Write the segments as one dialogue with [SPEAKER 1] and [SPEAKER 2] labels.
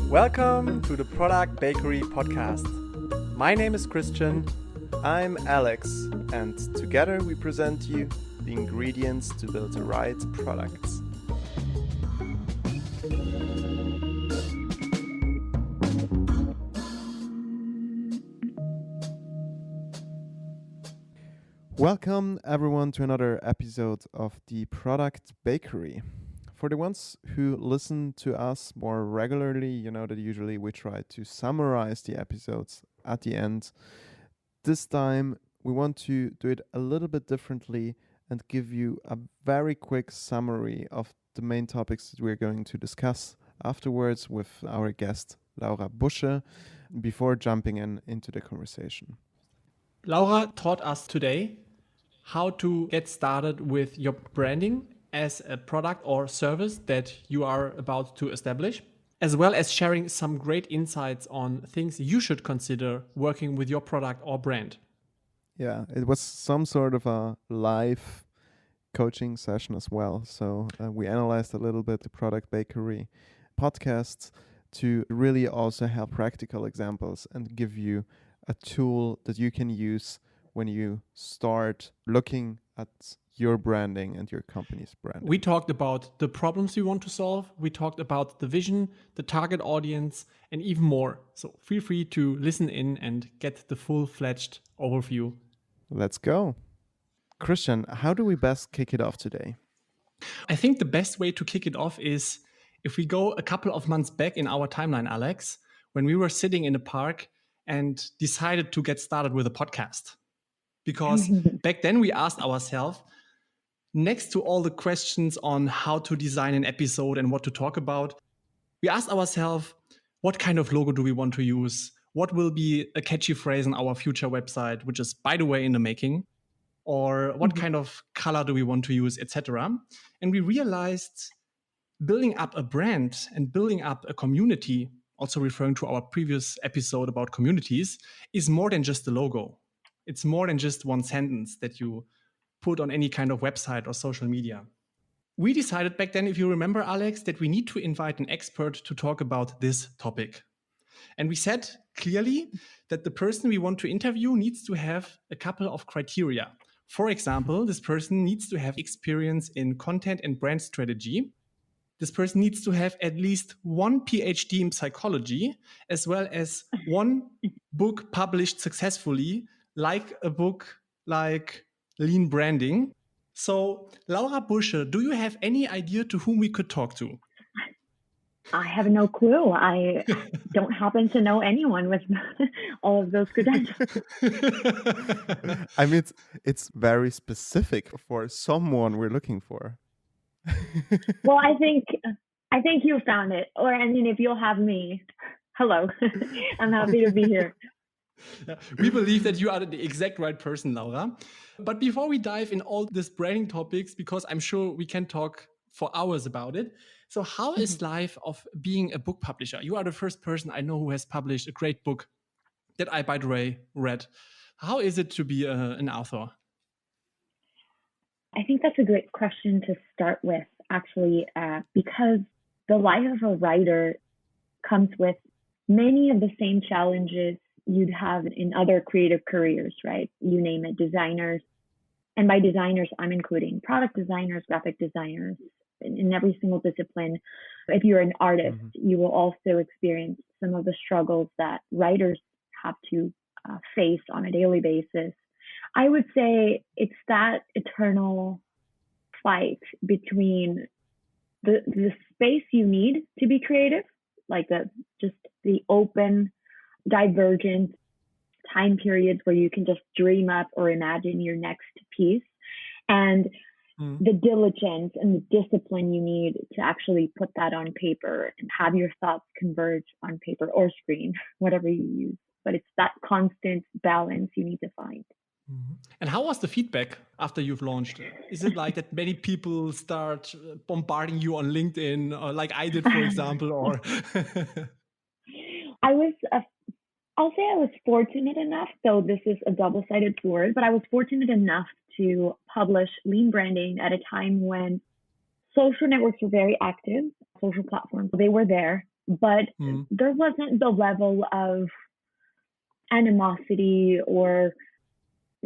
[SPEAKER 1] Welcome to the Product Bakery podcast. My name is Christian, I'm Alex, and together we present you the ingredients to build the right products. Welcome everyone to another episode of the Product Bakery. For the ones who listen to us more regularly, you know that usually we try to summarize the episodes at the end. This time we want to do it a little bit differently and give you a very quick summary of the main topics that we're going to discuss afterwards with our guest Laura Busche before jumping into the conversation.
[SPEAKER 2] Laura taught us today how to get started with your branding as a product or service that you are about to establish, as well as sharing some great insights on things you should consider working with your product or brand.
[SPEAKER 1] Yeah, it was some sort of a live coaching session as well. So we analyzed a little bit the Product Bakery podcasts to really also have practical examples and give you a tool that you can use when you start looking at your branding and your company's branding.
[SPEAKER 2] We talked about the problems we want to solve. We talked about the vision, the target audience, and even more. So feel free to listen in and get the full-fledged overview.
[SPEAKER 1] Let's go. Christian, how do we best kick it off today?
[SPEAKER 2] I think the best way to kick it off is if we go a couple of months back in our timeline, Alex, when we were sitting in a park and decided to get started with a podcast. Because back then we asked ourselves, next to all the questions on how to design an episode and what to talk about, we asked ourselves, what kind of logo do we want to use? What will be a catchy phrase on our future website, which is, by the way, in the making? Or what kind of color do we want to use, etc. And we realized building up a brand and building up a community, also referring to our previous episode about communities, is more than just the logo. It's more than just one sentence that you put on any kind of website or social media. We decided back then, if you remember, Alex, that we need to invite an expert to talk about this topic. And we said clearly that the person we want to interview needs to have a couple of criteria. For example, this person needs to have experience in content and brand strategy. This person needs to have at least one PhD in psychology, as well as one book published successfully, like a book like Rebranding. So, Laura Busche, do you have any idea to whom we could talk to?
[SPEAKER 3] I have no clue. I don't happen to know anyone with all of those credentials.
[SPEAKER 1] I mean, it's very specific for someone we're looking for.
[SPEAKER 3] Well, I think you found it. Or, I mean, if you'll have me, hello. I'm happy to be here.
[SPEAKER 2] Yeah, we believe that you are the exact right person, Laura. But before we dive in all these branding topics, because I'm sure we can talk for hours about it. So how is life of being a book publisher? You are the first person I know who has published a great book that I, by the way, read. How is it to be an author?
[SPEAKER 3] I think that's a great question to start with, actually, because the life of a writer comes with many of the same challenges you'd have in other creative careers, right? You name it, designers. And by designers, I'm including product designers, graphic designers, in every single discipline. If you're an artist, you will also experience some of the struggles that writers have to face on a daily basis. I would say it's that eternal fight between the space you need to be creative, like just the open, divergent time periods where you can just dream up or imagine your next piece, and the diligence and the discipline you need to actually put that on paper and have your thoughts converge on paper or screen, whatever you use. But it's that constant balance you need to find.
[SPEAKER 2] And how was the feedback after you've launched? Is it like that many people start bombarding you on LinkedIn, like I did, for example, or?
[SPEAKER 3] I'll say I was fortunate enough, though this is a double-sided sword, but I was fortunate enough to publish Rebranding at a time when social networks were very active, social platforms. They were there. but
[SPEAKER 2] Mm.
[SPEAKER 3] there wasn't the level of animosity or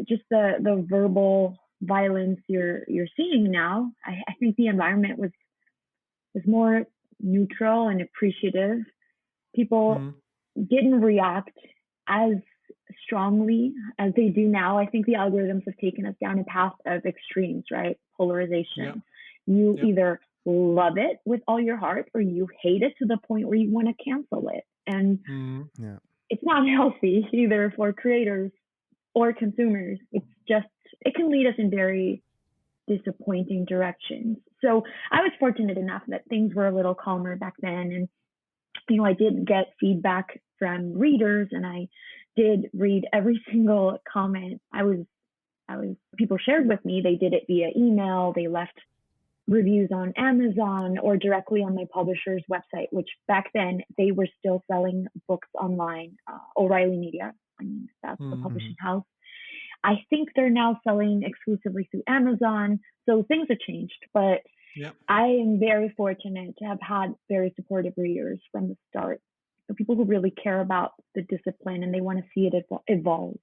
[SPEAKER 3] just the verbal violence you're seeing now. I think the environment was more neutral and appreciative. People didn't react as strongly as they do now. I think the algorithms have taken us down a path of extremes, right? Polarization. You either love it with all your heart or you hate it to the point where you want to cancel it. And it's not healthy either for creators or consumers. It can lead us in very disappointing directions. So I was fortunate enough that things were a little calmer back then. And, I did get feedback from readers and I did read every single comment. People shared with me. They did it via email. They left reviews on Amazon or directly on my publisher's website, which back then they were still selling books online. O'Reilly Media, that's the publishing house. I think they're now selling exclusively through Amazon. So things have changed, but I am very fortunate to have had very supportive readers from the start. People who really care about the discipline and they want to see it evolve.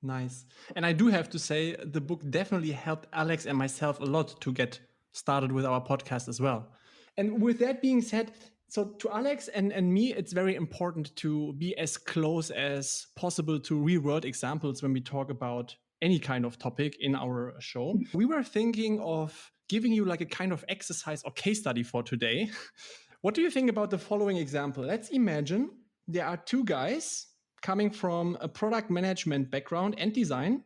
[SPEAKER 2] Nice. And I do have to say, the book definitely helped Alex and myself a lot to get started with our podcast as well. And with that being said, so to Alex and me, it's very important to be as close as possible to real world examples when we talk about any kind of topic in our show. We were thinking of giving you like a kind of exercise or case study for today. What do you think about the following example? Let's imagine there are two guys coming from a product management background and design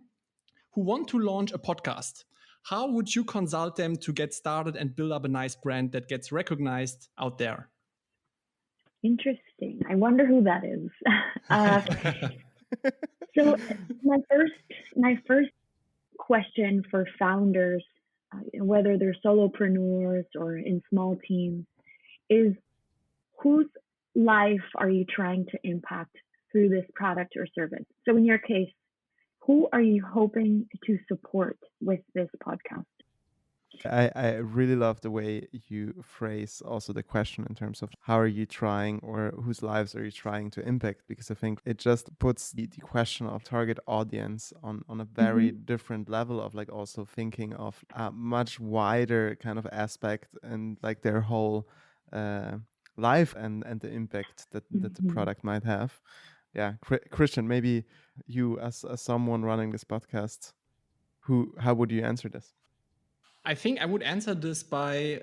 [SPEAKER 2] who want to launch a podcast. How would you consult them to get started and build up a nice brand that gets recognized out there?
[SPEAKER 3] Interesting. I wonder who that is. So my first question for founders, whether they're solopreneurs or in small teams, is whose life are you trying to impact through this product or service? So in your case, who are you hoping to support with this podcast?
[SPEAKER 1] I really love the way you phrase also the question in terms of how are you trying or whose lives are you trying to impact, because I think it just puts the question of target audience on a very different level of like also thinking of a much wider kind of aspect and like their whole life and the impact that the product might have. Yeah, Christian, maybe you as someone running this podcast, how would you answer this?
[SPEAKER 2] I think I would answer this by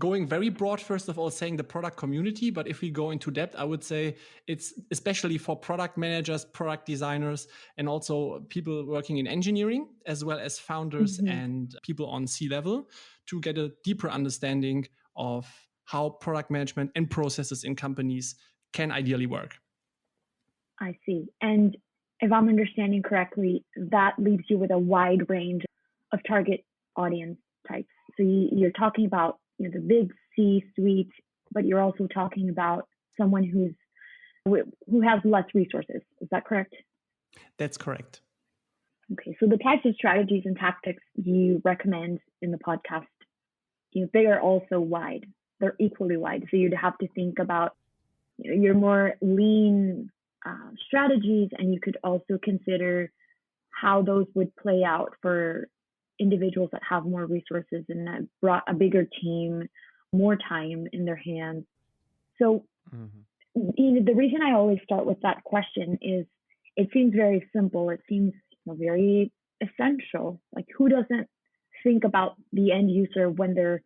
[SPEAKER 2] going very broad, first of all, saying the product community. But if we go into depth, I would say it's especially for product managers, product designers, and also people working in engineering, as well as founders and people on C-level, to get a deeper understanding of how product management and processes in companies can ideally work.
[SPEAKER 3] I see. And if I'm understanding correctly, that leaves you with a wide range of target audience types. So you're talking about the big C-suite, but you're also talking about someone who has less resources. Is that correct?
[SPEAKER 2] That's correct.
[SPEAKER 3] Okay, so the types of strategies and tactics you recommend in the podcast, they are also wide. They're equally wide. So you'd have to think about your more lean strategies, and you could also consider how those would play out for individuals that have more resources and that brought a bigger team, more time in their hands. So the reason I always start with that question is it seems very simple. It seems very essential. Like, who doesn't think about the end user when they're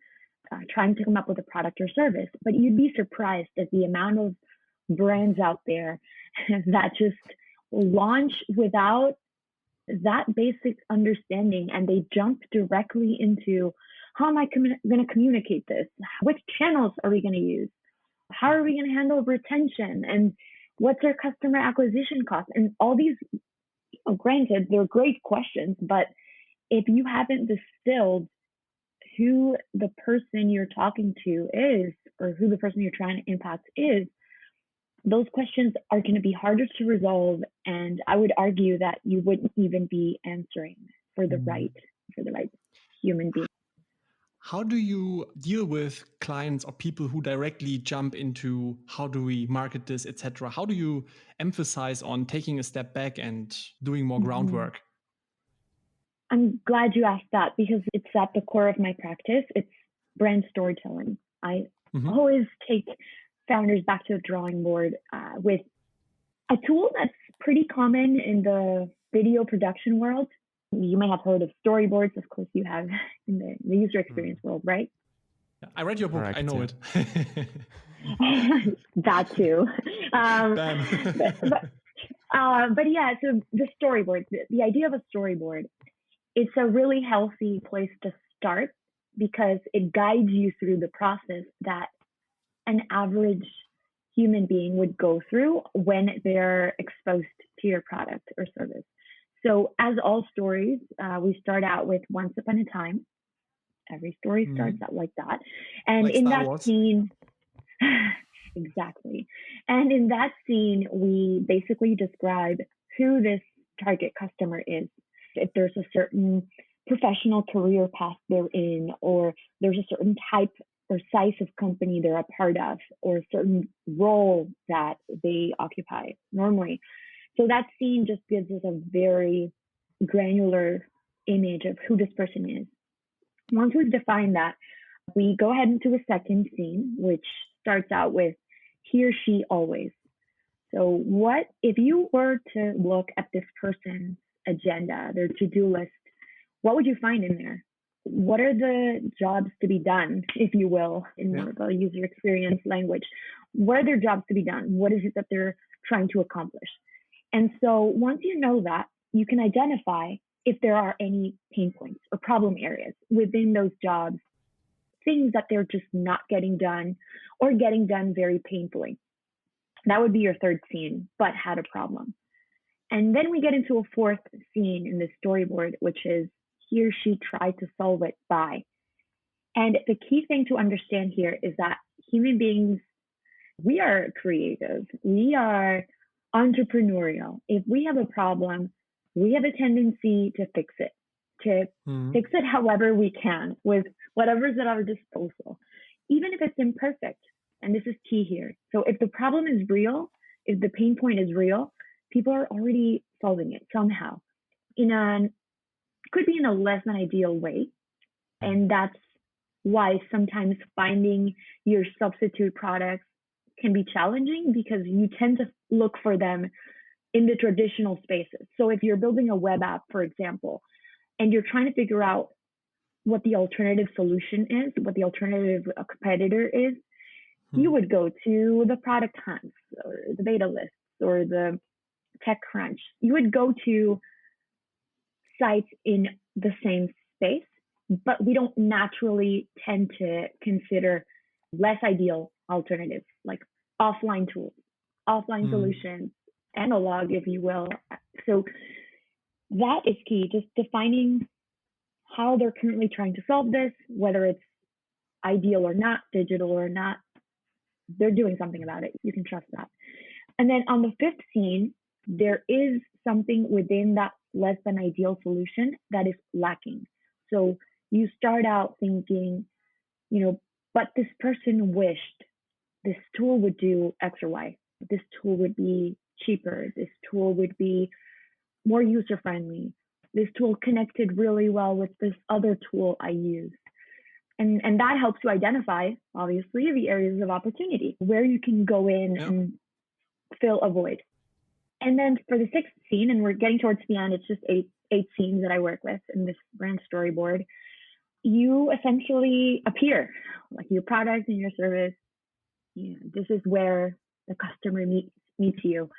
[SPEAKER 3] trying to come up with a product or service? But you'd be surprised at the amount of brands out there that just launch without that basic understanding, and they jump directly into how am I going to communicate this? Which channels are we going to use? How are we going to handle retention? And what's our customer acquisition cost? And all these, granted, they're great questions, but if you haven't distilled who the person you're talking to is, or who the person you're trying to impact is, those questions are going to be harder to resolve, and I would argue that you wouldn't even be answering for the right human being.
[SPEAKER 2] How do you deal with clients or people who directly jump into how do we market this, etc.? How do you emphasize on taking a step back and doing more groundwork?
[SPEAKER 3] I'm glad you asked that because it's at the core of my practice. It's brand storytelling. I always take founders back to the drawing board with a tool that's pretty common in the video production world. You may have heard of storyboards. Of course, you have in the user experience world, right?
[SPEAKER 2] I read your book.
[SPEAKER 1] Correct,
[SPEAKER 2] I know it.
[SPEAKER 3] That too. But yeah, so the storyboard, the idea of a storyboard, it's a really healthy place to start because it guides you through the process that an average human being would go through when they're exposed to your product or service. So as all stories, we start out with once upon a time. Every story starts out like that. And
[SPEAKER 2] like
[SPEAKER 3] in
[SPEAKER 2] Star
[SPEAKER 3] that
[SPEAKER 2] Wars.
[SPEAKER 3] scene, exactly. And in that scene, we basically describe who this target customer is. If there's a certain professional career path they're in, or there's a certain type or size of company they're a part of, or a certain role that they occupy normally. So that scene just gives us a very granular image of who this person is. Once we've defined that, we go ahead into a second scene, which starts out with he or she always. So what if you were to look at this person's agenda, their to-do list, what would you find in there? What are the jobs to be done, if you will, in more of a user experience language? What are their jobs to be done? What is it that they're trying to accomplish? And so once you know that, you can identify if there are any pain points or problem areas within those jobs, things that they're just not getting done or getting done very painfully. That would be your third scene, but had a problem. And then we get into a fourth scene in the storyboard, which is he or she tried to solve it by. And the key thing to understand here is that human beings, we are creative. We are entrepreneurial. If we have a problem, we have a tendency to fix it, fix it however we can with whatever's at our disposal, even if it's imperfect. And this is key here. So if the problem is real, if the pain point is real, people are already solving it somehow could be in a less than ideal way. And that's why sometimes finding your substitute products can be challenging because you tend to look for them in the traditional spaces. So if you're building a web app, for example, and you're trying to figure out what the alternative solution is, what the alternative competitor is, you would go to the product hunts or the beta lists or the TechCrunch. You would go to sites in the same space, but we don't naturally tend to consider less ideal alternatives like offline tools, offline solutions, analog, if you will. So that is key, just defining how they're currently trying to solve this, whether it's ideal or not, digital or not, they're doing something about it. You can trust that. And then on the fifth scene, there is something within that less than ideal solution that is lacking. So you start out thinking, but this person wished this tool would do X or Y. This tool would be cheaper. This tool would be more user-friendly. This tool connected really well with this other tool I use. And that helps you identify, obviously, the areas of opportunity where you can go in and fill a void. And then for the sixth scene, and we're getting towards the end, it's just eight scenes that I work with in this brand storyboard. You essentially appear, like your product and your service. This is where the customer meets you.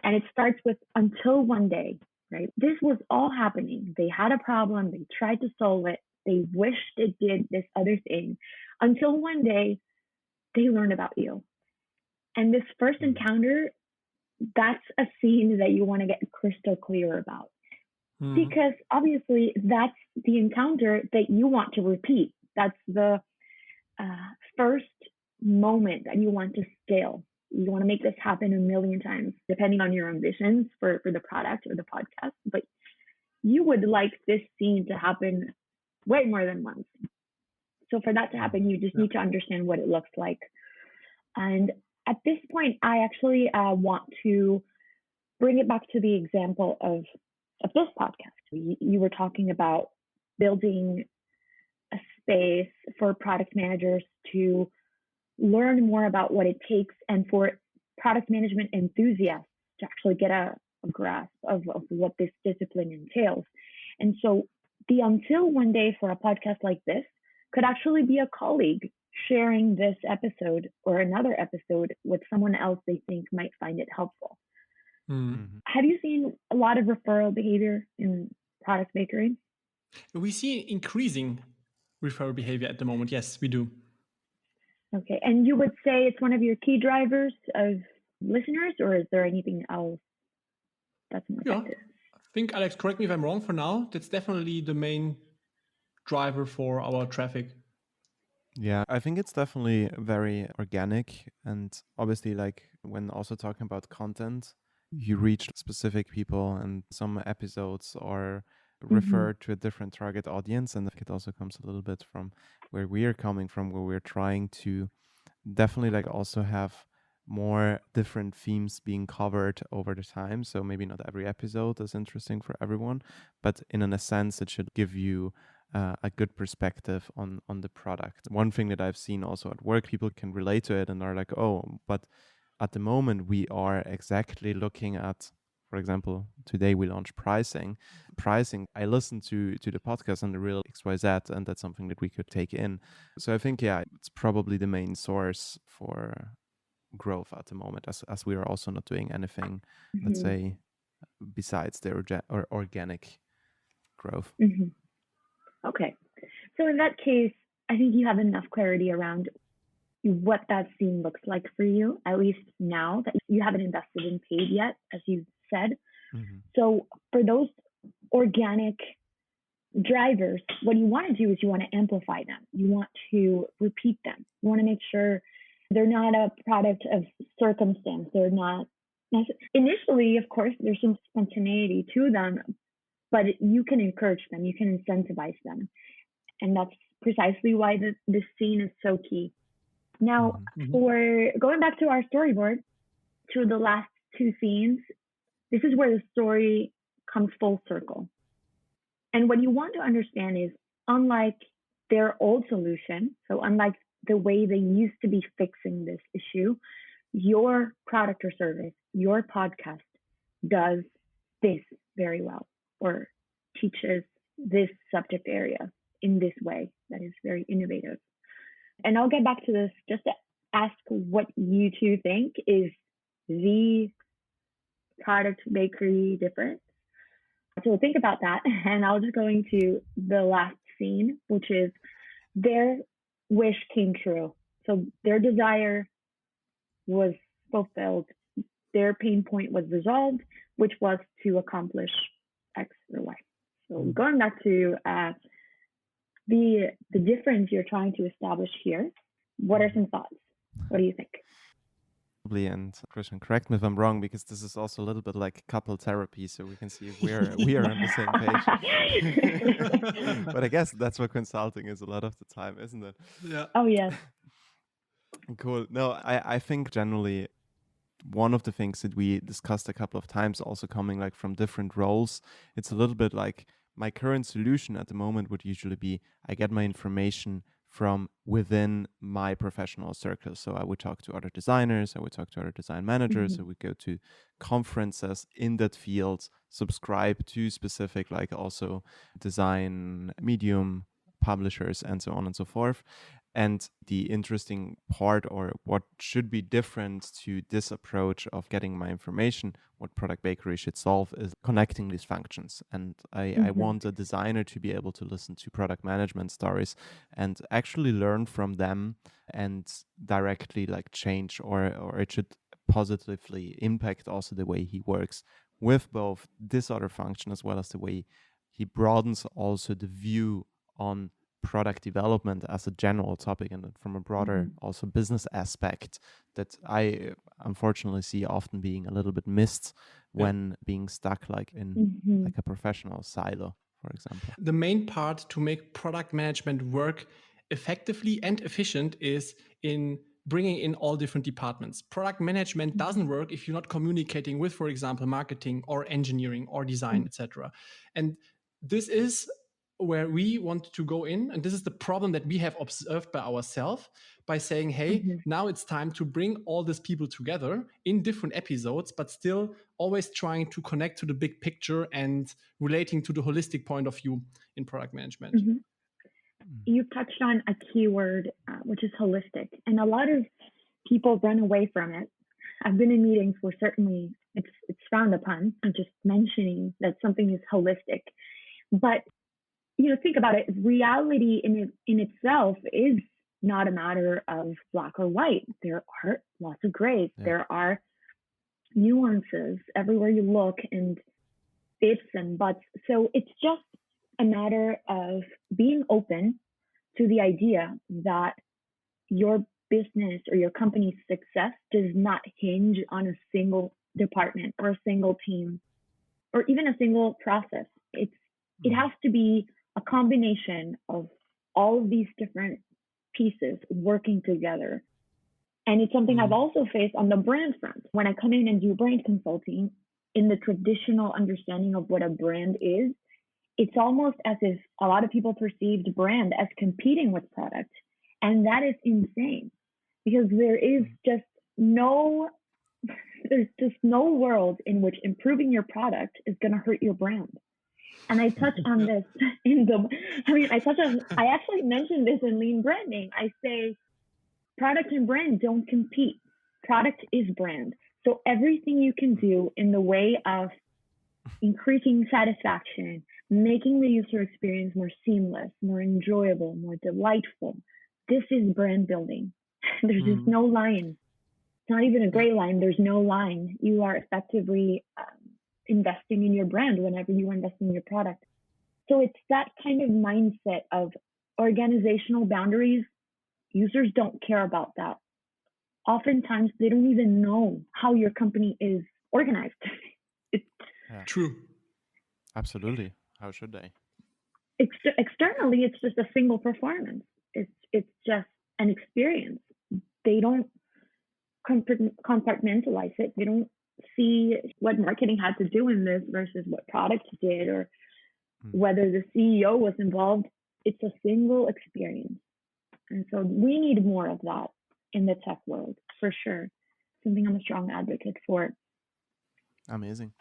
[SPEAKER 3] And it starts with until one day, right? This was all happening. They had a problem. They tried to solve it. They wished it did this other thing until one day they learn about you. And this first encounter, that's a scene that you want to get crystal clear about. Because obviously that's the encounter that you want to repeat. That's the first moment that you want to scale. You want to make this happen a million times, depending on your ambitions for the product or the podcast. But you would like this scene to happen way more than once. So for that to happen, you just need to understand what it looks like. And at this point, I actually want to bring it back to the example of this podcast. You were talking about building a space for product managers to learn more about what it takes, and for product management enthusiasts to actually get a grasp of what this discipline entails. And so the until one day for a podcast like this could actually be a colleague sharing this episode or another episode with someone else they think might find it helpful.
[SPEAKER 2] Mm.
[SPEAKER 3] Have you seen a lot of referral behavior in product bakery?
[SPEAKER 2] We see increasing referral behavior at the moment. Yes, we do.
[SPEAKER 3] Okay. And you would say it's one of your key drivers of listeners, or is there anything else that's more effective?
[SPEAKER 2] I think, Alex, correct me if I'm wrong for now. That's definitely the main driver for our traffic.
[SPEAKER 1] Yeah, I think it's definitely very organic. And obviously, like when also talking about content, you reach specific people, and some episodes are referred to a different target audience. And it also comes a little bit from where we are coming from, where we're trying to definitely like also have more different themes being covered over the time. So maybe not every episode is interesting for everyone, but in a sense, it should give you a good perspective on the product. One thing that I've seen also at work, people can relate to it and are like, oh, but at the moment we are exactly looking at, for example, today we launched pricing. I listened to the podcast on the real XYZ, and that's something that we could take in. So I think, yeah, it's probably the main source for growth at the moment, as we are also not doing anything, let's say, besides the organic growth.
[SPEAKER 3] Okay. So in that case, I think you have enough clarity around what that scene looks like for you, at least now that you haven't invested in paid yet, as you said. So for those organic drivers, what you want to do is you want to amplify them. You want to repeat them. You want to make sure they're not a product of circumstance. They're not initially, of course, there's some spontaneity to them, but you can encourage them. You can incentivize them. And that's precisely why this scene is so key. Now, for going back to our storyboard, to the last two scenes, this is where the story comes full circle. And what you want to understand is, unlike their old solution, so unlike the way they used to be fixing this issue, your product or service, your podcast does this very well, or teaches this subject area in this way that is very innovative. And I'll get back to this just to ask what you two think is the product bakery difference. So think about that, and I'll just go into the last scene, which is their wish came true. So their desire was fulfilled. Their pain point was resolved, which was to accomplish X or Y. So going back to the difference you're trying to establish here, what are some thoughts? What do you think?
[SPEAKER 1] And Christian, correct me if I'm wrong, because this is also a little bit like couple therapy, so we can see if we are on the same page. But I guess that's what consulting is a lot of the time, isn't it?
[SPEAKER 2] Yeah.
[SPEAKER 3] Oh, yes.
[SPEAKER 1] Cool. No, I think generally one of the things that we discussed a couple of times, also coming like from different roles, it's a little bit like my current solution at the moment would usually be I get my information from within my professional circle. So I would talk to other designers, I would talk to other design managers, I would go to conferences in that field, subscribe to specific like also design medium publishers and so on and so forth. And the interesting part, or what should be different to this approach of getting my information, what Product Bakery should solve, is connecting these functions. And I want a designer to be able to listen to product management stories and actually learn from them and directly like change, or it should positively impact also the way he works with both this other function as well as the way he broadens also the view on product development as a general topic, and from a broader also business aspect that I unfortunately see often being a little bit missed when being stuck like in like a professional silo, for example.
[SPEAKER 2] The main part to make product management work effectively and efficient is in bringing in all different departments. Product management doesn't work if you're not communicating with, for example, marketing or engineering or design, etc. And this is where we want to go in. And this is the problem that we have observed by ourselves by saying, hey, now it's time to bring all these people together in different episodes, but still always trying to connect to the big picture and relating to the holistic point of view in product management.
[SPEAKER 3] You touched on a keyword, which is holistic. And a lot of people run away from it. I've been in meetings where certainly it's frowned upon. I'm just mentioning that something is holistic. But, think about it. Reality in itself is not a matter of black or white. There are lots of grays. Yeah. There are nuances everywhere you look and ifs and buts. So it's just a matter of being open to the idea that your business or your company's success does not hinge on a single department or a single team or even a single process. It has to be a combination of all of these different pieces working together. And it's something I've also faced on the brand front. When I come in and do brand consulting, in the traditional understanding of what a brand is, it's almost as if a lot of people perceived brand as competing with product. And that is insane because there's just no world in which improving your product is going to hurt your brand. And I touch on this I actually mentioned this in lean branding. I say product and brand don't compete. Product is brand. So everything you can do in the way of increasing satisfaction, making the user experience more seamless, more enjoyable, more delightful. This is brand building. There's just no line. It's not even a gray line. There's no line. You are effectively investing in your brand whenever you invest in your product. So it's that kind of mindset of organizational boundaries. Users don't care about that. Oftentimes, they don't even know how your company is organized.
[SPEAKER 2] True.
[SPEAKER 1] Absolutely. How should they?
[SPEAKER 3] Externally, it's just a single performance. It's just an experience. They don't compartmentalize it. They don't see what marketing had to do in this versus what product did or whether the CEO was involved. It's a single experience. And so we need more of that in the tech world, for sure. Something I'm a strong advocate for.
[SPEAKER 1] Amazing.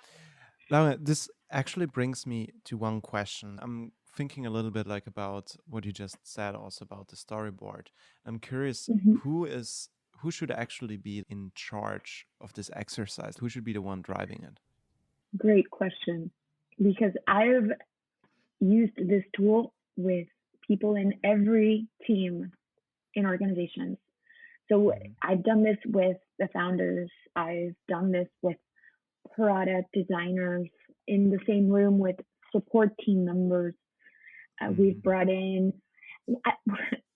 [SPEAKER 1] Laura, this actually brings me to one question. I'm thinking a little bit about what you just said also about the storyboard. I'm curious, who should actually be in charge of this exercise? Who should be the one driving it?
[SPEAKER 3] Great question. Because I've used this tool with people in every team in organizations. So I've done this with the founders. I've done this with product designers in the same room with support team members. We've brought in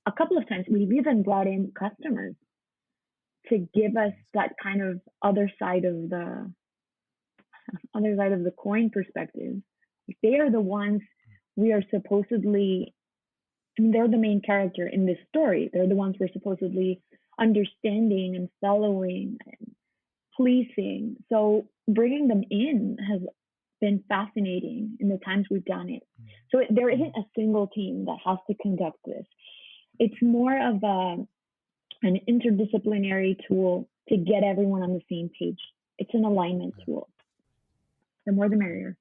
[SPEAKER 3] a couple of times. We've even brought in customers to give us that kind of other side of the coin perspective. They are the ones we are supposedly. They're the main character in this story. They're the ones we're supposedly understanding and following and policing. So bringing them in has been fascinating in the times we've done it. So there isn't a single team that has to conduct this. It's more of an interdisciplinary tool to get everyone on the same page. It's an alignment tool. The more the merrier.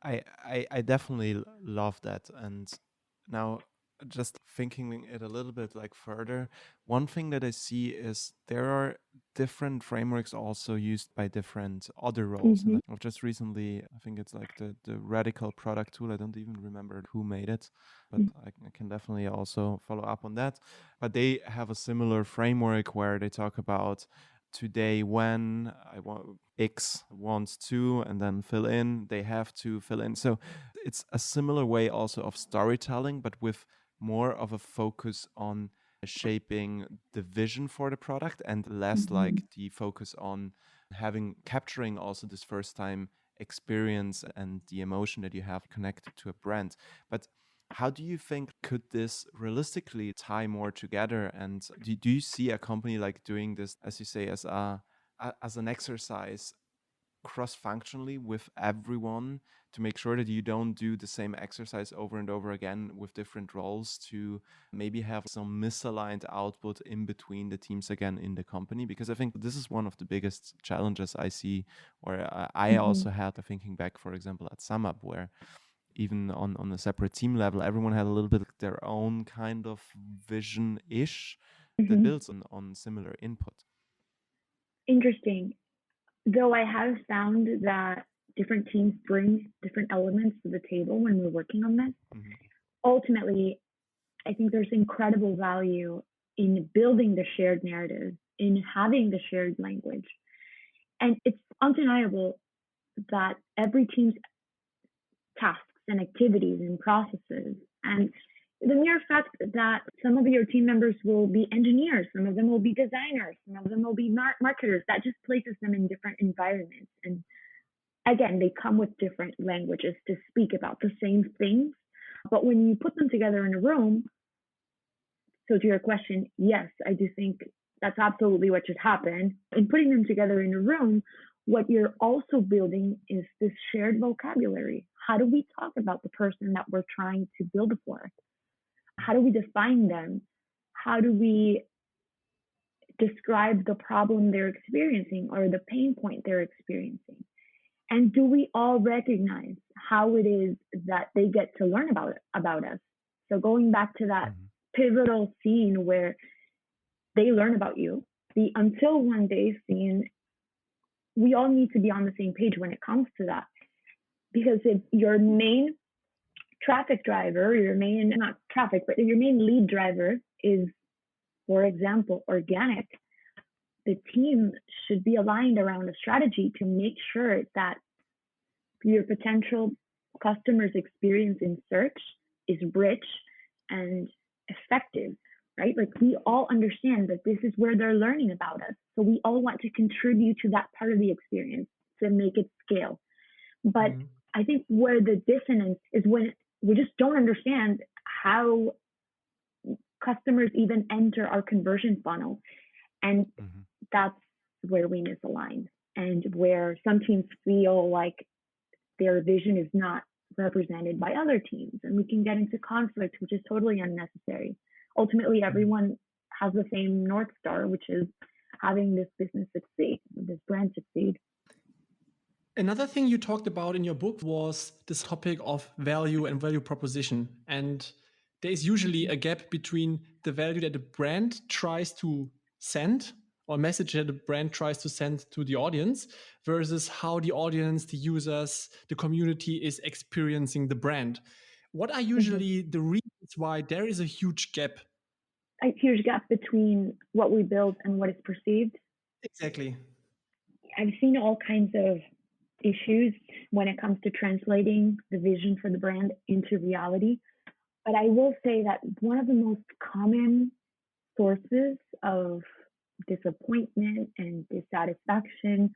[SPEAKER 1] I definitely love that. And now just thinking it a little bit further, one thing that I see is there are different frameworks also used by different other roles. And I've just recently, I think it's the radical product tool. I don't even remember who made it, but I can definitely also follow up on that. But they have a similar framework where they talk about today when X wants to, and then fill in, they have to fill in. So it's a similar way also of storytelling, but with more of a focus on shaping the vision for the product and less the focus on capturing also this first time experience and the emotion that you have connected to a brand. But How do you think could this realistically tie more together? And do you see a company like doing this, as you say, as an exercise cross-functionally with everyone to make sure that you don't do the same exercise over and over again with different roles, to maybe have some misaligned output in between the teams again in the company? Because I think this is one of the biggest challenges I see, or I also had, thinking back, for example, at SumUp, where even on a separate team level, everyone had a little bit of their own kind of vision-ish that builds on similar input.
[SPEAKER 3] Interesting. Though I have found that different teams bring different elements to the table when we're working on this. Ultimately, I think there's incredible value in building the shared narrative, in having the shared language. And it's undeniable that every team's tasks and activities and processes, and the mere fact that some of your team members will be engineers, some of them will be designers, some of them will be marketers, that just places them in different environments. And again, they come with different languages to speak about the same things. But when you put them together in a room, so to your question, yes, I do think that's absolutely what should happen. In putting them together in a room, what you're also building is this shared vocabulary. How do we talk about the person that we're trying to build for? How do we define them? How do we describe the problem they're experiencing or the pain point they're experiencing? And do we all recognize how it is that they get to learn about us? So going back to that pivotal scene where they learn about you, the until one day scene, we all need to be on the same page when it comes to that. Because if your main traffic driver, your main lead driver is, for example, organic, the team should be aligned around a strategy to make sure that your potential customers' experience in search is rich and effective, right? Like, we all understand that this is where they're learning about us. So we all want to contribute to that part of the experience to make it scale. But I think where the dissonance is when we just don't understand how customers even enter our conversion funnel. And that's where we misalign, and where some teams feel like their vision is not represented by other teams, and we can get into conflict, which is totally unnecessary. Ultimately, everyone has the same North Star, which is having this business succeed, this brand succeed.
[SPEAKER 2] Another thing you talked about in your book was this topic of value and value proposition. And there is usually a gap between the value that the brand tries to send, or message that the brand tries to send to the audience, versus how the audience, the users, the community is experiencing the brand. What are usually the reasons why there is a huge gap?
[SPEAKER 3] A huge gap between what we build and what is perceived?
[SPEAKER 2] Exactly.
[SPEAKER 3] I've seen all kinds of issues when it comes to translating the vision for the brand into reality. But I will say that one of the most common sources of disappointment and dissatisfaction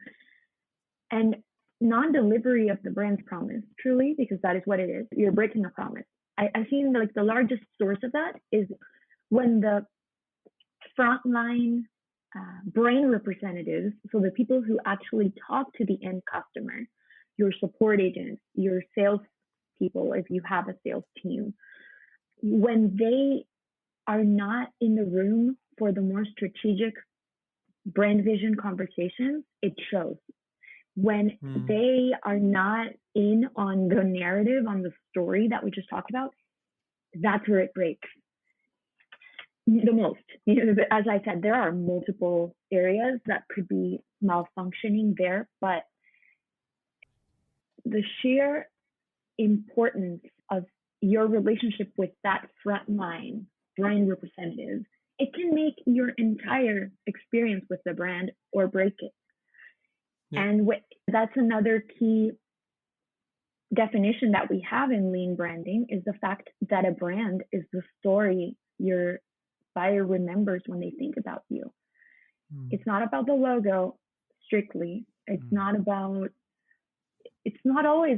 [SPEAKER 3] and non-delivery of the brand's promise, truly, because that is what it is. You're breaking a promise. I've seen like the largest source of that is when the frontline brand representatives, so the people who actually talk to the end customer, your support agents, your sales people, if you have a sales team, when they are not in the room for the more strategic brand vision conversations, it shows. When they are not in on the narrative, on the story that we just talked about, that's where it breaks the most. As I said, there are multiple areas that could be malfunctioning there, but the sheer importance of your relationship with that frontline brand representative, it can make your entire experience with the brand or break it. Yeah. And that's another key definition that we have in lean branding, is the fact that a brand is the story your buyer remembers when they think about you. It's not about the logo strictly. It's not always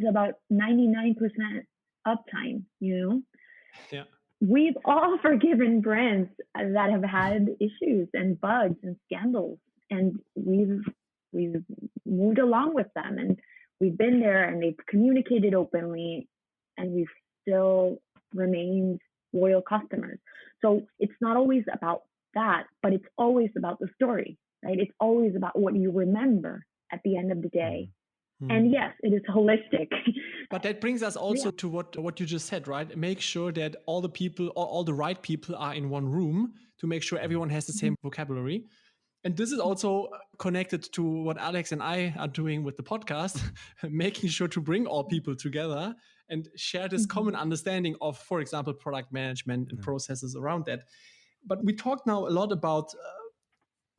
[SPEAKER 3] about 99% uptime,
[SPEAKER 2] Yeah.
[SPEAKER 3] We've all forgiven brands that have had issues and bugs and scandals, and we've moved along with them, and we've been there, and they've communicated openly, and we've still remained loyal customers. So it's not always about that, but it's always about the story, right? It's always about what you remember at the end of the day. And yes, it is holistic.
[SPEAKER 2] But that brings us also to what you just said, right? Make sure that all the people, or all the right people, are in one room to make sure everyone has the same vocabulary. And this is also connected to what Alex and I are doing with the podcast, making sure to bring all people together and share this common understanding of, for example, product management and processes around that. But we talked now a lot about,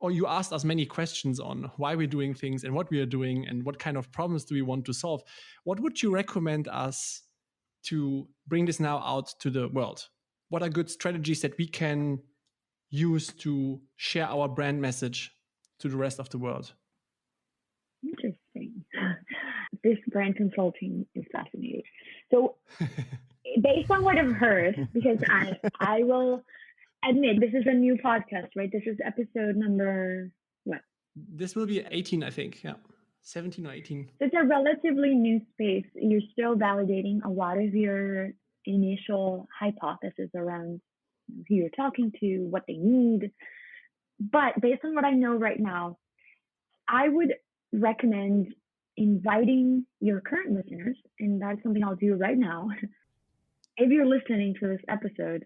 [SPEAKER 2] or you asked us many questions on why we're doing things and what we are doing and what kind of problems do we want to solve. What would you recommend us to bring this now out to the world? What are good strategies that we can use to share our brand message to the rest of the world?
[SPEAKER 3] Interesting. This brand consulting is fascinating. So based on what I've heard, because I will admit this is a new podcast, right? This is episode number what?
[SPEAKER 2] This will be 18, I think. Yeah. 17 or 18.
[SPEAKER 3] It's a relatively new space. You're still validating a lot of your initial hypothesis around who you're talking to, what they need. But based on what I know right now, I would recommend inviting your current listeners, and that's something I'll do right now. If you're listening to this episode,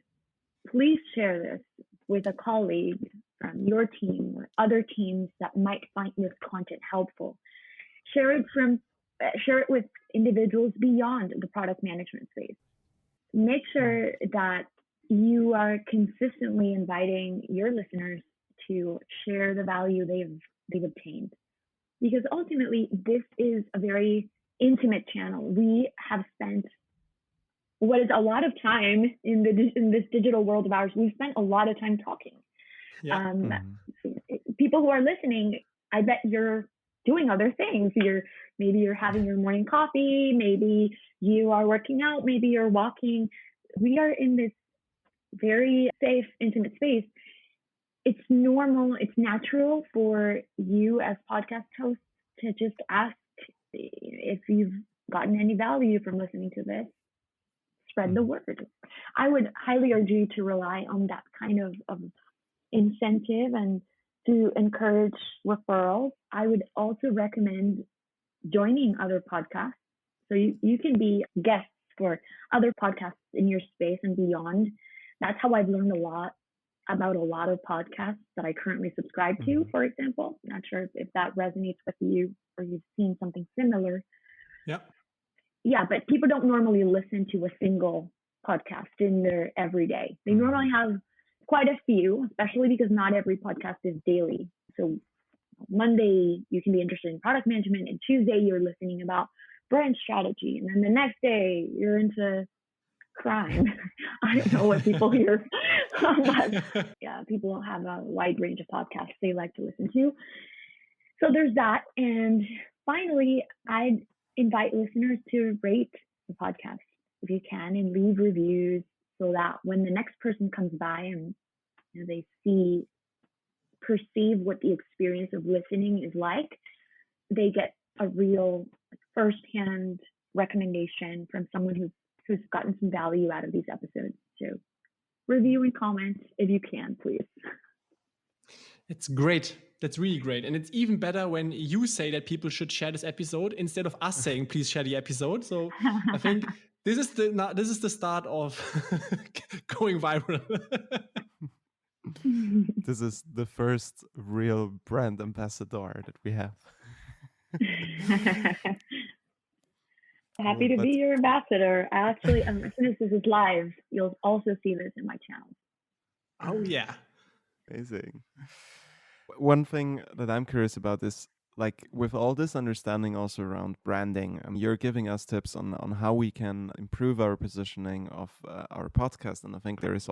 [SPEAKER 3] please share this with a colleague from your team or other teams that might find this content helpful. Share it with individuals beyond the product management space. Make sure that you are consistently inviting your listeners to share the value they've obtained. Because ultimately, this is a very intimate channel. We have spent what is a lot of time in this digital world of ours. We've spent a lot of time talking. Yeah. People who are listening, I bet you're doing other things. Maybe you're having your morning coffee. Maybe you are working out. Maybe you're walking. We are in this very safe, intimate space. It's normal. It's natural for you as podcast hosts to just ask if you've gotten any value from listening to this. Spread the word. I would highly urge you to rely on that kind of incentive and to encourage referrals. I would also recommend joining other podcasts. So you can be guests for other podcasts in your space and beyond. That's how I've learned a lot about a lot of podcasts that I currently subscribe to, for example. Not sure if that resonates with you or you've seen something similar.
[SPEAKER 2] Yeah.
[SPEAKER 3] Yeah, but people don't normally listen to a single podcast in their everyday. They normally have quite a few, especially because not every podcast is daily. So Monday, you can be interested in product management, and Tuesday, you're listening about brand strategy. And then the next day, you're into crime. I don't know what people hear. But yeah, people have a wide range of podcasts they like to listen to. So there's that. And finally, I'd invite listeners to rate the podcast if you can and leave reviews so that when the next person comes by and they perceive what the experience of listening is like, they get a real firsthand recommendation from someone who's gotten some value out of these episodes. So review and comment if you can, please. It's
[SPEAKER 2] great. That's really great. And it's even better when you say that people should share this episode instead of us saying, please share the episode. So I think this is the start of going viral.
[SPEAKER 1] This is the first real brand ambassador that we have.
[SPEAKER 3] Happy to be your ambassador. Actually, as soon as this is live, you'll also see this in my channel.
[SPEAKER 2] Oh, yeah.
[SPEAKER 1] Amazing. One thing that I'm curious about is, like, with all this understanding also around branding, you're giving us tips on how we can improve our positioning of our podcast. And I think there's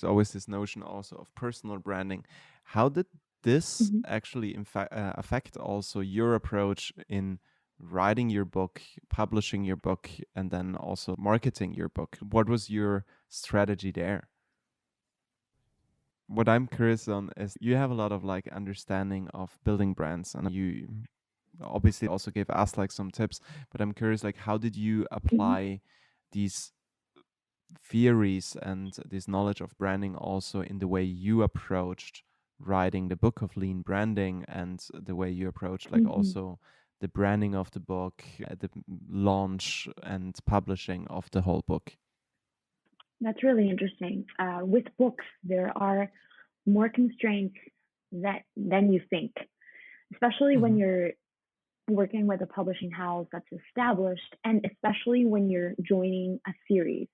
[SPEAKER 1] always this notion also of personal branding. How did this actually affect also your approach in writing your book, publishing your book, and then also marketing your book? What was your strategy there? What I'm curious on is you have a lot of like understanding of building brands, and you obviously also gave us like some tips, but I'm curious, like, how did you apply these theories and this knowledge of branding also in the way you approached writing the book of lean branding, and the way you approached like also the branding of the book, the launch and publishing of the whole book?
[SPEAKER 3] That's really interesting. With books, there are more constraints than you think, especially when you're working with a publishing house that's established, and especially when you're joining a series.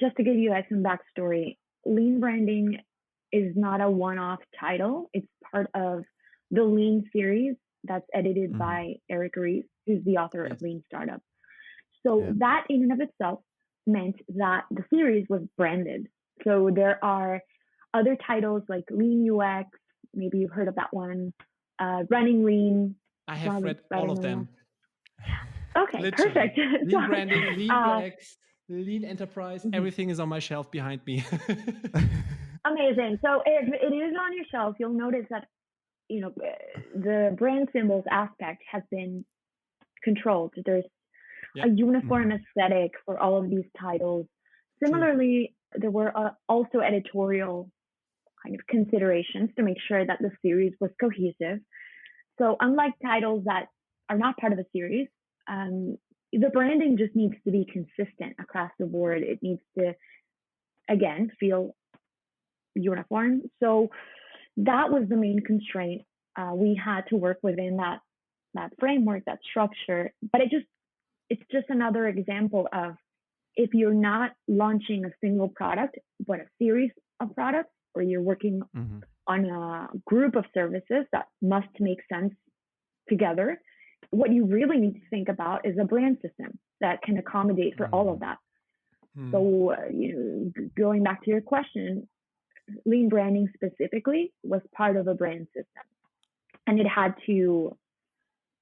[SPEAKER 3] Just to give you guys some backstory, Lean Branding is not a one-off title. It's part of the Lean series that's edited by Eric Ries, who's the author of Lean Startup. So that in and of itself meant that the series was branded. So there are other titles like Lean UX, maybe you've heard of that one, Running Lean.
[SPEAKER 2] I have read all of them.
[SPEAKER 3] Okay,
[SPEAKER 2] literally.
[SPEAKER 3] Perfect.
[SPEAKER 2] Lean branding, Lean UX, Lean Enterprise, everything is on my shelf behind me.
[SPEAKER 3] Amazing. So if it is on your shelf, you'll notice that, you know, the brand symbols aspect has been controlled. There's a uniform aesthetic for all of these titles. Similarly, there were also editorial kind of considerations to make sure that the series was cohesive. So unlike titles that are not part of a series, the branding just needs to be consistent across the board. It needs to, again, feel uniform. So that was the main constraint. We had to work within that framework, that structure. But it's just another example of, if you're not launching a single product, but a series of products, or you're working on a group of services that must make sense together, what you really need to think about is a brand system that can accommodate for all of that. So, going back to your question, lean branding specifically was part of a brand system, and it had to,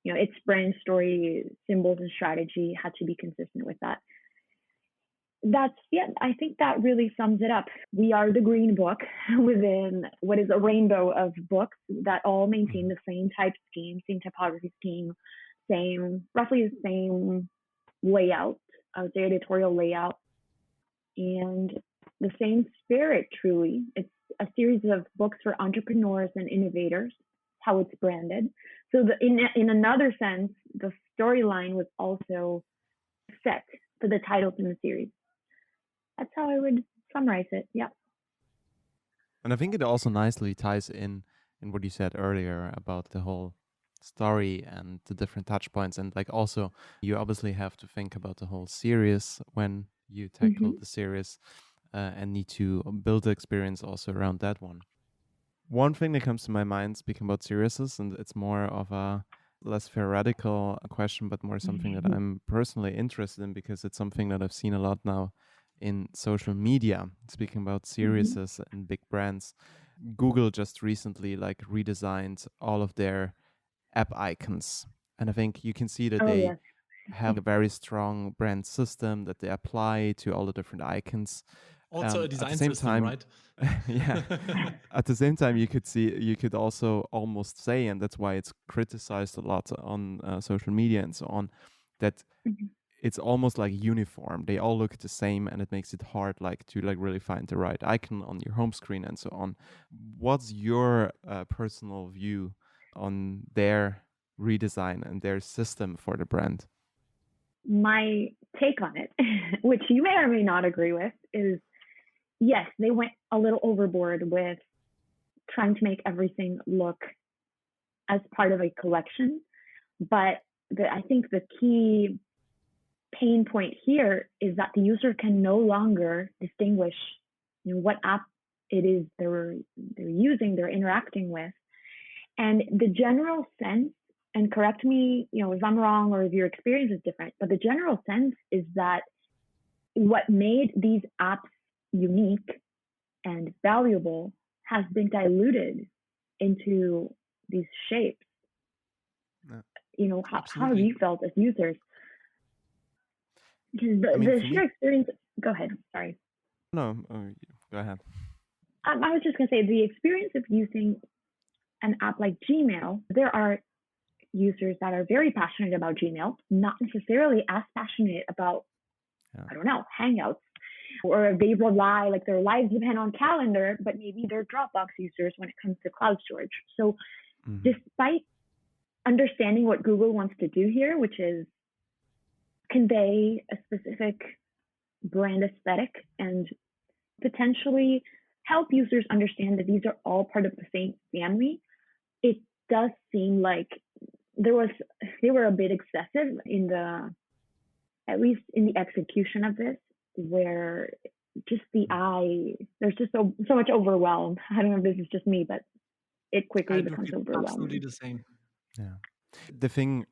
[SPEAKER 3] its brand story, symbols, and strategy had to be consistent with that. I think that really sums it up. We are the green book within what is a rainbow of books that all maintain the same type scheme, same typography scheme, roughly the same layout, I would say editorial layout, and the same spirit, truly. It's a series of books for entrepreneurs and innovators, how it's branded. So in another sense, the storyline was also set for the titles in the series. That's how I would summarize it. Yeah.
[SPEAKER 1] And I think it also nicely ties in what you said earlier about the whole story and the different touch points. And like also, you obviously have to think about the whole series when you tackle the series, and need to build the experience also around that one. One thing that comes to my mind speaking about series, and it's more of a less theoretical question, but more something that I'm personally interested in, because it's something that I've seen a lot now in social media, speaking about series and big brands. Google just recently like redesigned all of their app icons, and I think you can see that they have a very strong brand system that they apply to all the different icons.
[SPEAKER 2] Also a design system, right?
[SPEAKER 1] Yeah. At the same time, you could also almost say, and that's why it's criticized a lot on social media and so on, that it's almost like uniform. They all look the same, and it makes it hard to really find the right icon on your home screen and so on. What's your personal view on their redesign and their system for the brand?
[SPEAKER 3] My take on it, which you may or may not agree with, is yes, they went a little overboard with trying to make everything look as part of a collection. But I think the key pain point here is that the user can no longer distinguish what app it is they're using, they're interacting with. And the general sense, and correct me if I'm wrong or if your experience is different, but the general sense is that what made these apps unique and valuable has been diluted into these shapes. how have you felt as users? Because the sheer experience. Go ahead. Sorry.
[SPEAKER 1] No, go ahead.
[SPEAKER 3] I was just going to say the experience of using an app like Gmail, there are users that are very passionate about Gmail, not necessarily as passionate about, I don't know, Hangouts, or they rely, like their lives depend on Calendar, but maybe they're Dropbox users when it comes to cloud storage. So despite understanding what Google wants to do here, which is convey a specific brand aesthetic and potentially help users understand that these are all part of the same family, it does seem like they were a bit excessive at least in the execution of this, where just there's just so much overwhelm. I don't know if this is just me, but it quickly becomes overwhelming.
[SPEAKER 2] Absolutely the same.
[SPEAKER 1] Yeah. The thing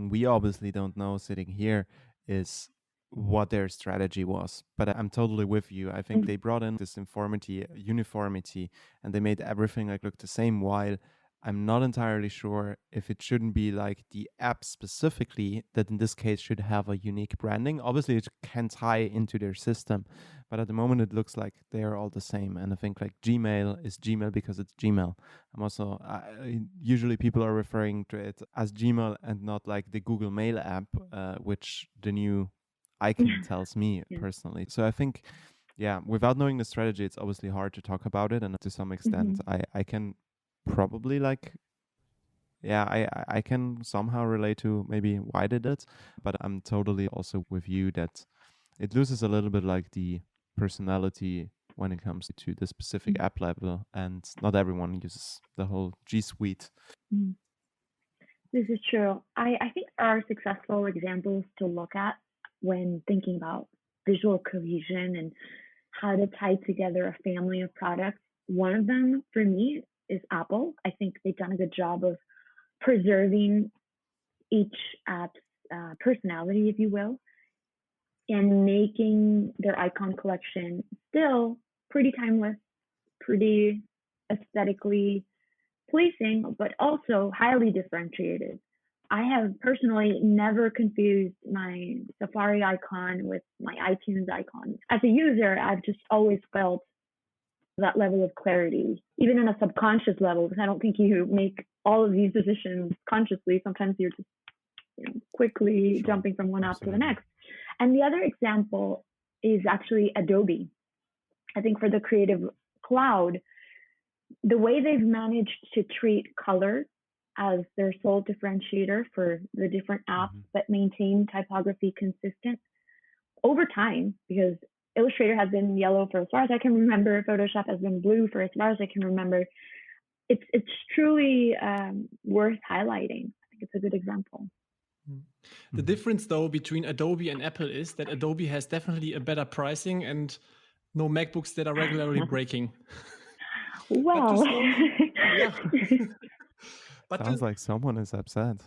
[SPEAKER 1] we obviously don't know sitting here is what their strategy was. But I'm totally with you. I think they brought in this uniformity, and they made everything like look the same, while I'm not entirely sure if it shouldn't be like the app specifically that in this case should have a unique branding. Obviously, it can tie into their system, but at the moment it looks like they're all the same. And I think like Gmail is Gmail because it's Gmail. I'm also, usually people are referring to it as Gmail and not like the Google Mail app, which the new icon tells me personally. So I think, without knowing the strategy, it's obviously hard to talk about it. And to some extent, I can probably I can somehow relate to maybe why they did, but I'm totally also with you that it loses a little bit like the personality when it comes to the specific app level, and not everyone uses the whole G Suite.
[SPEAKER 3] This is true. I think there are successful examples to look at when thinking about visual cohesion and how to tie together a family of products. One of them for me is Apple. I think they've done a good job of preserving each app's personality, if you will, and making their icon collection still pretty timeless, pretty aesthetically pleasing, but also highly differentiated. I have personally never confused my Safari icon with my iTunes icon. As a user, I've just always felt that level of clarity, even on a subconscious level, because I don't think you make all of these decisions consciously. Sometimes you're just quickly jumping from one app to the next. And the other example is actually Adobe. I think for the Creative Cloud, the way they've managed to treat color as their sole differentiator for the different apps, but maintain typography consistent over time, because Illustrator has been yellow for as far as I can remember. Photoshop has been blue for as far as I can remember. It's truly worth highlighting. I think it's a good example.
[SPEAKER 2] The difference, though, between Adobe and Apple is that Adobe has definitely a better pricing and no MacBooks that are regularly breaking.
[SPEAKER 3] Well,
[SPEAKER 2] but
[SPEAKER 1] sounds like someone is upset.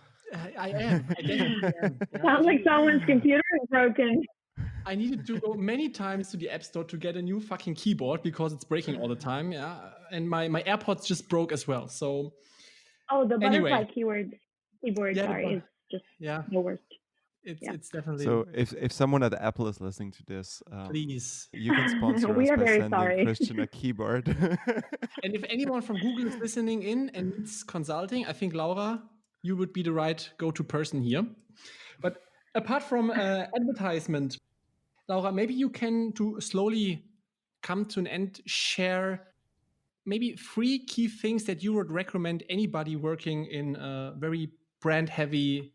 [SPEAKER 2] I am. I definitely am.
[SPEAKER 3] Sounds like someone's computer is broken.
[SPEAKER 2] I needed to go many times to the App Store to get a new fucking keyboard because it's breaking all the time. Yeah, and my AirPods just broke as well. So,
[SPEAKER 3] the butterfly keyboard. Sorry, is just the worst.
[SPEAKER 2] It's definitely.
[SPEAKER 1] So if someone at Apple is listening to this,
[SPEAKER 2] please,
[SPEAKER 1] you can sponsor us by sending Christian a keyboard.
[SPEAKER 2] And if anyone from Google is listening in and needs consulting, I think Laura, you would be the right go-to person here. But apart from advertisement, Laura, maybe you can, to slowly come to an end, share maybe 3 key things that you would recommend anybody working in a very brand-heavy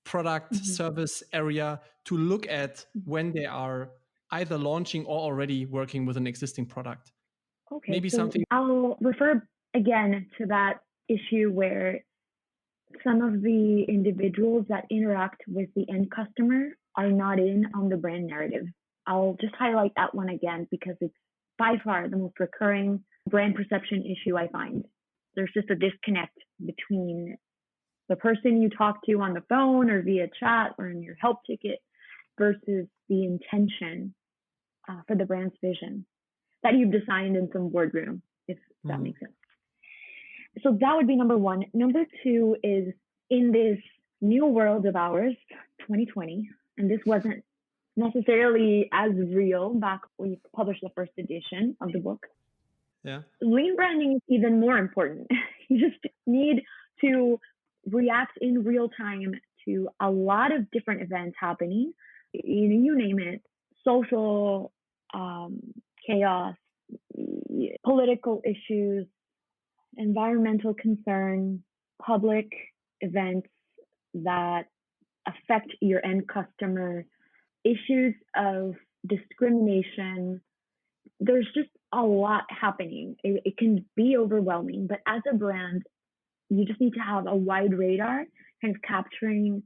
[SPEAKER 2] product service area to look at when they are either launching or already working with an existing product.
[SPEAKER 3] Okay,
[SPEAKER 2] maybe
[SPEAKER 3] so
[SPEAKER 2] something.
[SPEAKER 3] I'll refer again to that issue where some of the individuals that interact with the end customer are not in on the brand narrative. I'll just highlight that one again because it's by far the most recurring brand perception issue I find. There's just a disconnect between the person you talk to on the phone or via chat or in your help ticket versus the intention for the brand's vision that you've designed in some boardroom, if that makes sense. So that would be number 1. Number 2 is in this new world of ours, 2020, and this wasn't necessarily as real back when we published the first edition of the book.
[SPEAKER 2] Yeah.
[SPEAKER 3] Rebranding is even more important. You just need to react in real time to a lot of different events happening. You name it: social chaos, political issues, environmental concern, public events that affect your end customer, issues of discrimination. There's just a lot happening. It can be overwhelming, but as a brand, you just need to have a wide radar, kind of capturing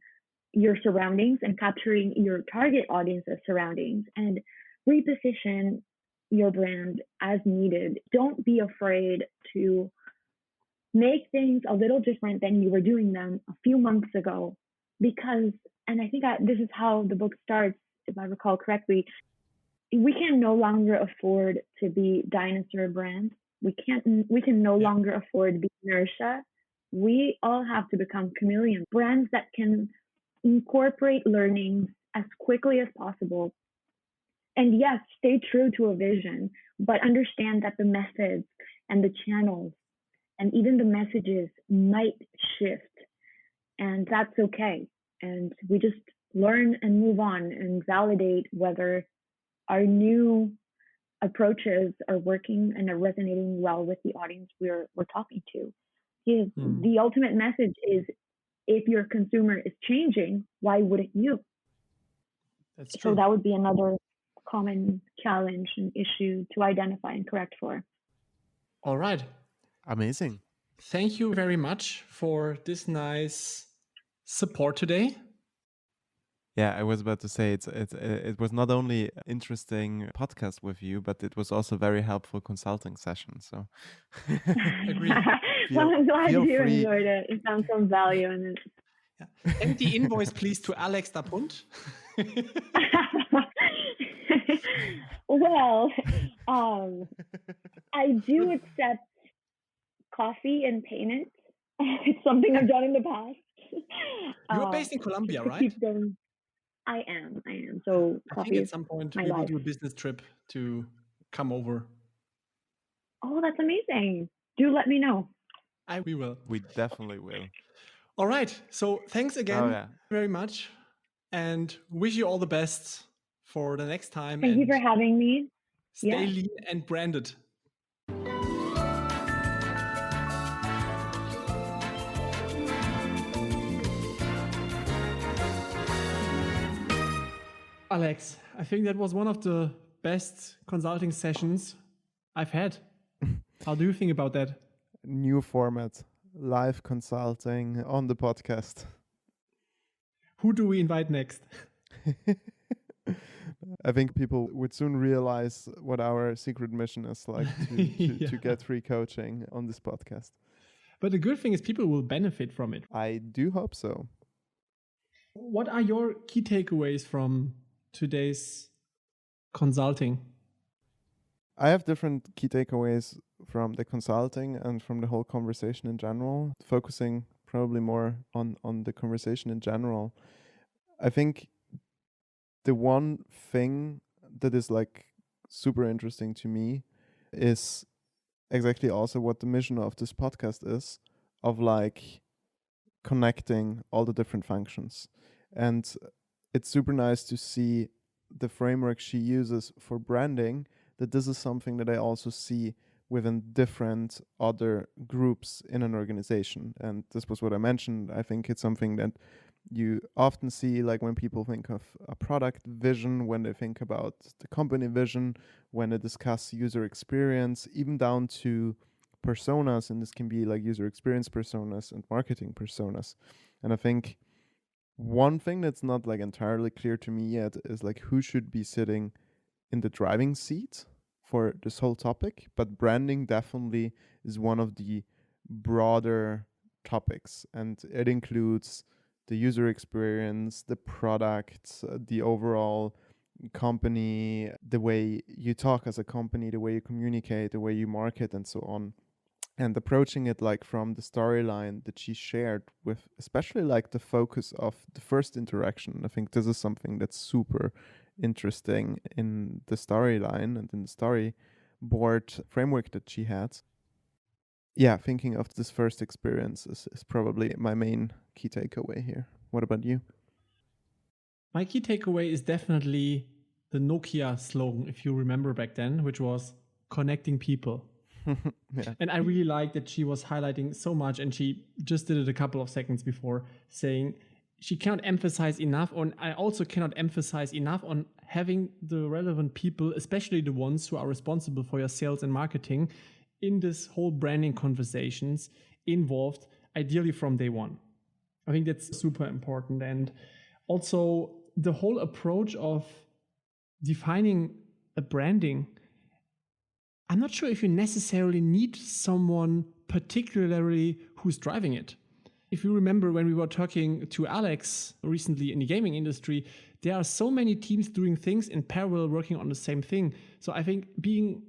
[SPEAKER 3] your surroundings and capturing your target audience's surroundings, and reposition your brand as needed. Don't be afraid to make things a little different than you were doing them a few months ago, because, and I think this is how the book starts, if I recall correctly, we can no longer afford to be dinosaur brands. We can no longer afford the inertia. We all have to become chameleon brands that can incorporate learnings as quickly as possible. And yes, stay true to a vision, but understand that the methods and the channels and even the messages might shift, and that's okay. And we just learn and move on and validate whether our new approaches are working and are resonating well with the audience we're talking to. The ultimate message is, if your consumer is changing, why wouldn't you?
[SPEAKER 2] That's true.
[SPEAKER 3] So that would be another common challenge and issue to identify and correct for.
[SPEAKER 2] All right.
[SPEAKER 1] Amazing.
[SPEAKER 2] Thank you very much for this nice support today.
[SPEAKER 1] Yeah, I was about to say it was not only an interesting podcast with you, but it was also a very helpful consulting session. So,
[SPEAKER 2] agree.
[SPEAKER 3] Well, I'm glad you enjoyed it. You found some value in it.
[SPEAKER 2] Yeah. Send the invoice, please, to Alex Dapunt.
[SPEAKER 3] Well, I do accept coffee and payment. It's something I've done in the past.
[SPEAKER 2] You're based in Colombia, right?
[SPEAKER 3] I am. So
[SPEAKER 2] I
[SPEAKER 3] coffee
[SPEAKER 2] think at
[SPEAKER 3] is
[SPEAKER 2] some point
[SPEAKER 3] my
[SPEAKER 2] we will
[SPEAKER 3] life.
[SPEAKER 2] do a business trip to come over.
[SPEAKER 3] Oh, that's amazing. Do let me know.
[SPEAKER 2] We will.
[SPEAKER 1] We definitely will.
[SPEAKER 2] All right. So thanks again very much, and wish you all the best for the next time.
[SPEAKER 3] Thank you for having me.
[SPEAKER 2] Stay lean and branded. Alex, I think that was one of the best consulting sessions I've had. How do you think about that?
[SPEAKER 1] New format, live consulting on the podcast.
[SPEAKER 2] Who do we invite next?
[SPEAKER 1] I think people would soon realize what our secret mission is, like to get free coaching on this podcast.
[SPEAKER 2] But the good thing is people will benefit from it.
[SPEAKER 1] I do hope so.
[SPEAKER 2] What are your key takeaways from today's consulting?
[SPEAKER 1] I have different key takeaways from the consulting and from the whole conversation in general, focusing probably more on the conversation in general. I think the one thing that is like super interesting to me is exactly also what the mission of this podcast is, of like connecting all the different functions. And it's super nice to see the framework she uses for branding, that this is something that I also see within different other groups in an organization. And this was what I mentioned. I think it's something that you often see, like when people think of a product vision, when they think about the company vision, when they discuss user experience, even down to personas. And this can be like user experience personas and marketing personas. And I think one thing that's not like entirely clear to me yet is like who should be sitting in the driving seat for this whole topic. But branding definitely is one of the broader topics, and it includes the user experience, the product, the overall company, the way you talk as a company, the way you communicate, the way you market, and so on. and approaching it like from the storyline that she shared, with especially like the focus of the first interaction. I think this is something that's super interesting in the storyline and in the storyboard framework that she had. Yeah, thinking of this first experience is probably my main key takeaway here. What about you?
[SPEAKER 2] My key takeaway is definitely the Nokia slogan, if you remember back then, which was connecting people.
[SPEAKER 1] Yeah.
[SPEAKER 2] And I really like that she was highlighting so much, and she just did it a couple of seconds before, saying she cannot emphasize enough on, I also cannot emphasize enough on having the relevant people, especially the ones who are responsible for your sales and marketing, in this whole branding conversations involved, ideally from day one. I think that's super important. And also the whole approach of defining a branding, I'm not sure if you necessarily need someone particularly who's driving it. If you remember when we were talking to Alex recently in the gaming industry, there are so many teams doing things in parallel working on the same thing. So I think being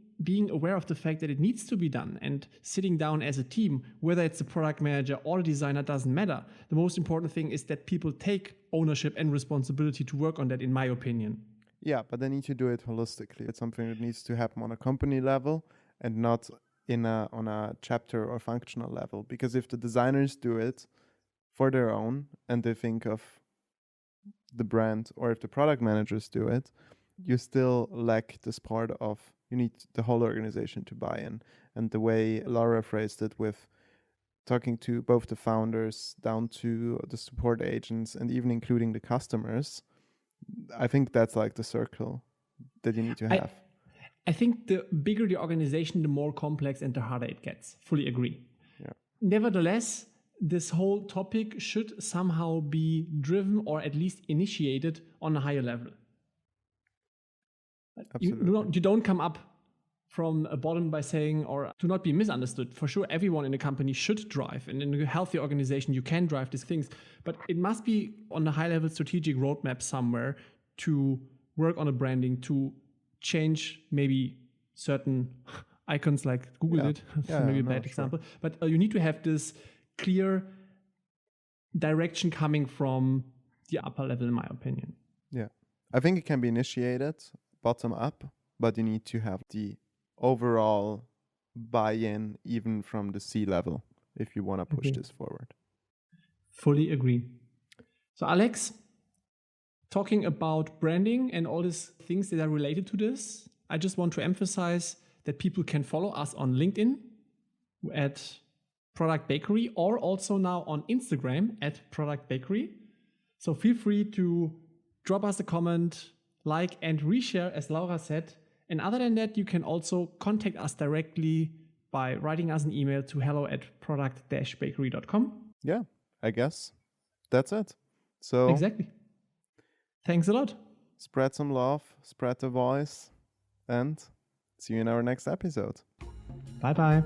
[SPEAKER 2] aware of the fact that it needs to be done and sitting down as a team, whether it's the product manager or the designer, doesn't matter. The most important thing is that people take ownership and responsibility to work on that, in my opinion.
[SPEAKER 1] Yeah, but they need to do it holistically. It's something that needs to happen on a company level and not on a chapter or functional level. Because if the designers do it for their own and they think of the brand, or if the product managers do it, you still lack this part of, you need the whole organization to buy in. And the way Laura phrased it, with talking to both the founders down to the support agents and even including the customers, I think that's like the circle that you need to have.
[SPEAKER 2] I think the bigger the organization, the more complex and the harder it gets. Fully agree.
[SPEAKER 1] Yeah.
[SPEAKER 2] Nevertheless, this whole topic should somehow be driven or at least initiated on a higher level.
[SPEAKER 1] Absolutely.
[SPEAKER 2] You don't come up from a bottom by saying, or to not be misunderstood, for sure everyone in a company should drive, and in a healthy organization you can drive these things, but it must be on a high level strategic roadmap somewhere to work on a branding, to change maybe certain icons like Google did, maybe a bad example, but you need to have this clear direction coming from the upper level, in my opinion.
[SPEAKER 1] Yeah, I think it can be initiated bottom up, but you need to have the overall buy-in even from the C level if you want to push this forward.
[SPEAKER 2] Fully agree. So Alex, talking about branding and all these things that are related to this, I just want to emphasize that people can follow us on LinkedIn at Product Bakery, or also now on Instagram at Product Bakery. So feel free to drop us a comment, like and reshare, as Laura said. And other than that, you can also contact us directly by writing us an email to hello@product-bakery.com.
[SPEAKER 1] Yeah, I guess that's it. So
[SPEAKER 2] exactly. Thanks a lot.
[SPEAKER 1] Spread some love, spread the voice, and see you in our next episode.
[SPEAKER 2] Bye-bye.